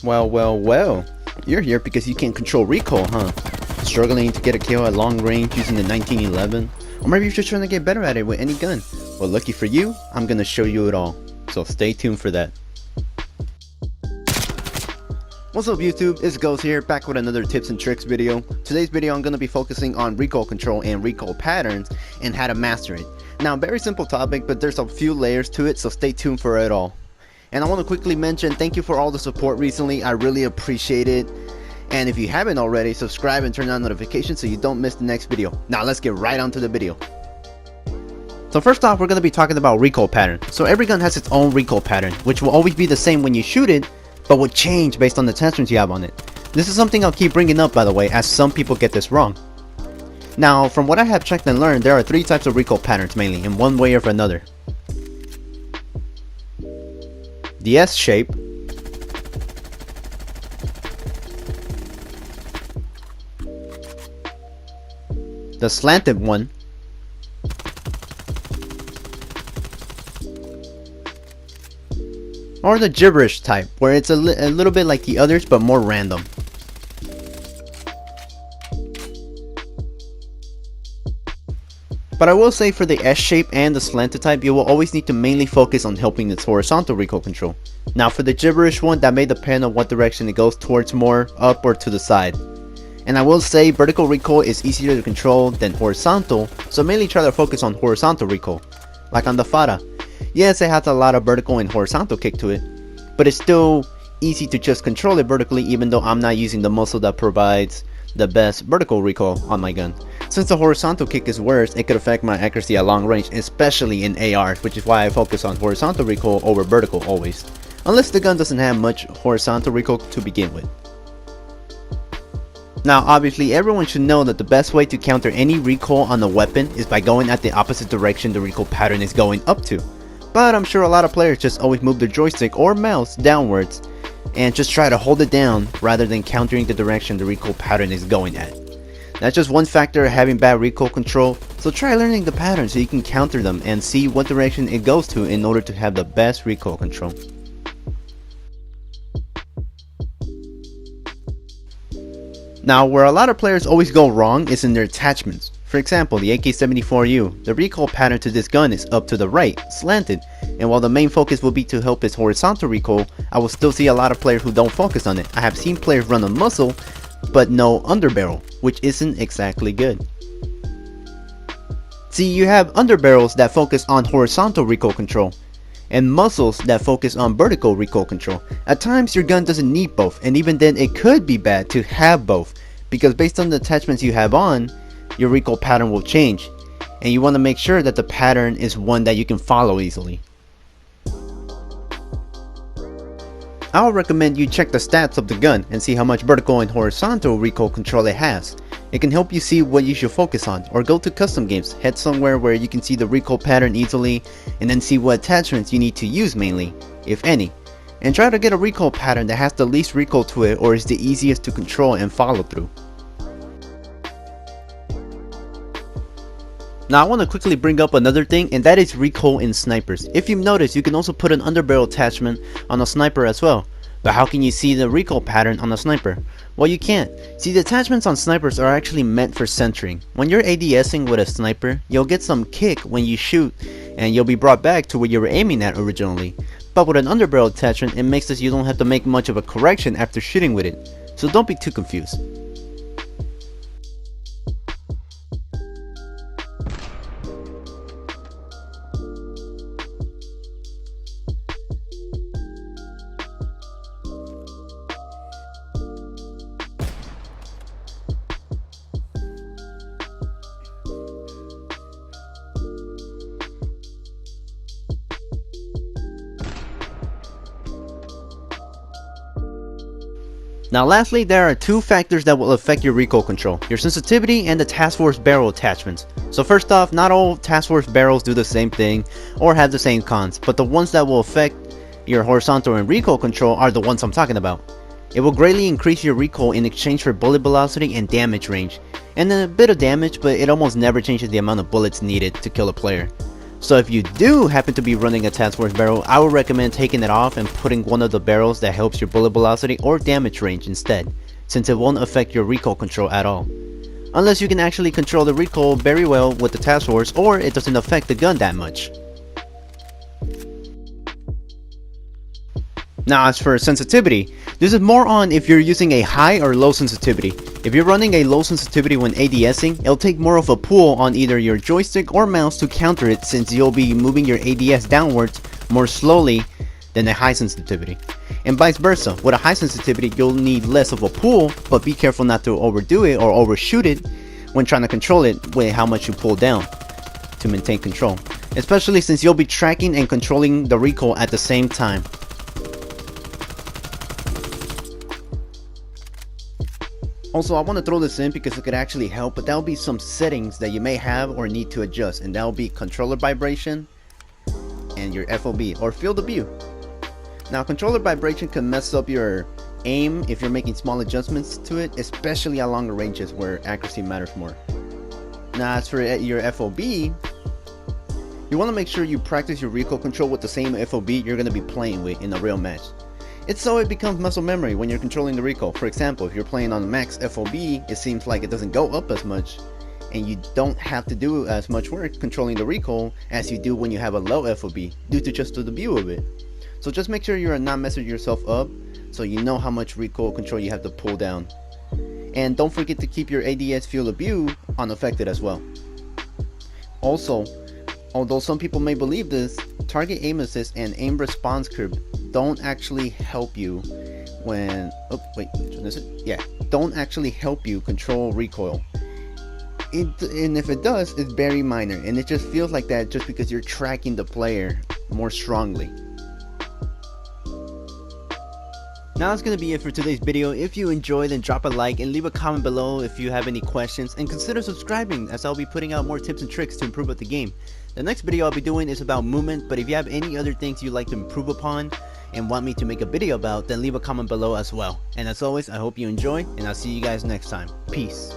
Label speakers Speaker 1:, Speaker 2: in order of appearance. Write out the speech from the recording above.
Speaker 1: Well. You're here because you can't control recoil, huh? Struggling to get a kill at long range using the 1911? Or maybe you're just trying to get better at it with any gun. Well, lucky for you, I'm gonna show you it all. So stay tuned for that. What's up YouTube, it's Ghost here, back with another tips and tricks video. Today's video I'm going to be focusing on recoil control and recoil patterns and how to master it. Now, very simple topic, but there's a few layers to it, so stay tuned for it all. And I want to quickly mention thank you for all the support recently, I really appreciate it. And if you haven't already, subscribe and turn on notifications so you don't miss the next video. Now let's get right onto the video. So first off, we're going to be talking about recoil pattern. So every gun has its own recoil pattern, which will always be the same when you shoot it, but will change based on the attachments you have on it. This is something I'll keep bringing up, by the way, as some people get this wrong. Now, from what I have checked and learned, there are three types of recoil patterns mainly, in one way or another. The S shape, the slanted one, or the gibberish type, where it's a little bit like the others but more random. But I will say for the S shape and the slanted type, you will always need to mainly focus on helping its horizontal recoil control. Now for the gibberish one, that may depend on what direction it goes towards, more up or to the side. And I will say vertical recoil is easier to control than horizontal, so mainly try to focus on horizontal recoil, like on the Fara. Yes, it has a lot of vertical and horizontal kick to it, but it's still easy to just control it vertically, even though I'm not using the muzzle that provides the best vertical recoil on my gun. Since the horizontal kick is worse, it could affect my accuracy at long range, especially in ARs, which is why I focus on horizontal recoil over vertical always, unless the gun doesn't have much horizontal recoil to begin with. Now obviously everyone should know that the best way to counter any recoil on a weapon is by going at the opposite direction the recoil pattern is going up to. But I'm sure a lot of players just always move their joystick or mouse downwards and just try to hold it down rather than countering the direction the recoil pattern is going at. That's just one factor of having bad recoil control, so try learning the pattern so you can counter them and see what direction it goes to in order to have the best recoil control. Now where a lot of players always go wrong is in their attachments. For example, the AK-74U, the recoil pattern to this gun is up to the right, slanted, and while the main focus will be to help its horizontal recoil, I will still see a lot of players who don't focus on it. I have seen players run a muzzle, but no underbarrel, which isn't exactly good. See, you have underbarrels that focus on horizontal recoil control, and muzzles that focus on vertical recoil control. At times your gun doesn't need both, and even then it could be bad to have both, because based on the attachments you have on, your recoil pattern will change, and you want to make sure that the pattern is one that you can follow easily. I would recommend you check the stats of the gun and see how much vertical and horizontal recoil control it has. It can help you see what you should focus on, or go to custom games, head somewhere where you can see the recoil pattern easily, and then see what attachments you need to use mainly, if any. And try to get a recoil pattern that has the least recoil to it or is the easiest to control and follow through. Now I want to quickly bring up another thing, and that is recoil in snipers. If you've noticed, you can also put an underbarrel attachment on a sniper as well. But how can you see the recoil pattern on a sniper? Well, you can't. See, the attachments on snipers are actually meant for centering. When you're ADSing with a sniper, you'll get some kick when you shoot, and you'll be brought back to where you were aiming at originally. But with an underbarrel attachment, it makes it so you don't have to make much of a correction after shooting with it. So don't be too confused. Now lastly, there are two factors that will affect your recoil control, your sensitivity and the task force barrel attachments. So first off, not all task force barrels do the same thing or have the same cons, but the ones that will affect your horizontal and recoil control are the ones I'm talking about. It will greatly increase your recoil in exchange for bullet velocity and damage range, and then a bit of damage, but it almost never changes the amount of bullets needed to kill a player. So if you do happen to be running a task force barrel, I would recommend taking it off and putting one of the barrels that helps your bullet velocity or damage range instead, since it won't affect your recoil control at all. Unless you can actually control the recoil very well with the task force, or it doesn't affect the gun that much. Now as for sensitivity, this is more on if you're using a high or low sensitivity. If you're running a low sensitivity when ADSing, it'll take more of a pull on either your joystick or mouse to counter it, since you'll be moving your ADS downwards more slowly than a high sensitivity. And vice versa, with a high sensitivity you'll need less of a pull, but be careful not to overdo it or overshoot it when trying to control it with how much you pull down to maintain control. Especially since you'll be tracking and controlling the recoil at the same time. Also, I want to throw this in because it could actually help, but that'll be some settings that you may have or need to adjust, and that'll be controller vibration and your FOB or field of view. Now, controller vibration can mess up your aim if you're making small adjustments to it, especially at longer ranges where accuracy matters more. Now, as for your FOB, you want to make sure you practice your recoil control with the same FOB you're going to be playing with in a real match. It's so it becomes muscle memory when you're controlling the recoil. For example, if you're playing on max FOB, it seems like it doesn't go up as much, and you don't have to do as much work controlling the recoil as you do when you have a low FOB, due to just the view of it. So just make sure you're not messing yourself up, so you know how much recoil control you have to pull down. And don't forget to keep your ADS field of view unaffected as well. Also, although some people may believe this, target aim assist and aim response curve don't actually help you when don't actually help you control recoil. And if it does, it's very minor, and it just feels like that just because you're tracking the player more strongly. Now that's going to be it for today's video. If you enjoyed, then drop a like and leave a comment below if you have any questions, and consider subscribing, as I'll be putting out more tips and tricks to improve at the game. The next video I'll be doing is about movement, but if you have any other things you'd like to improve upon and want me to make a video about, then leave a comment below as well. And as always, I hope you enjoy, and I'll see you guys next time. Peace.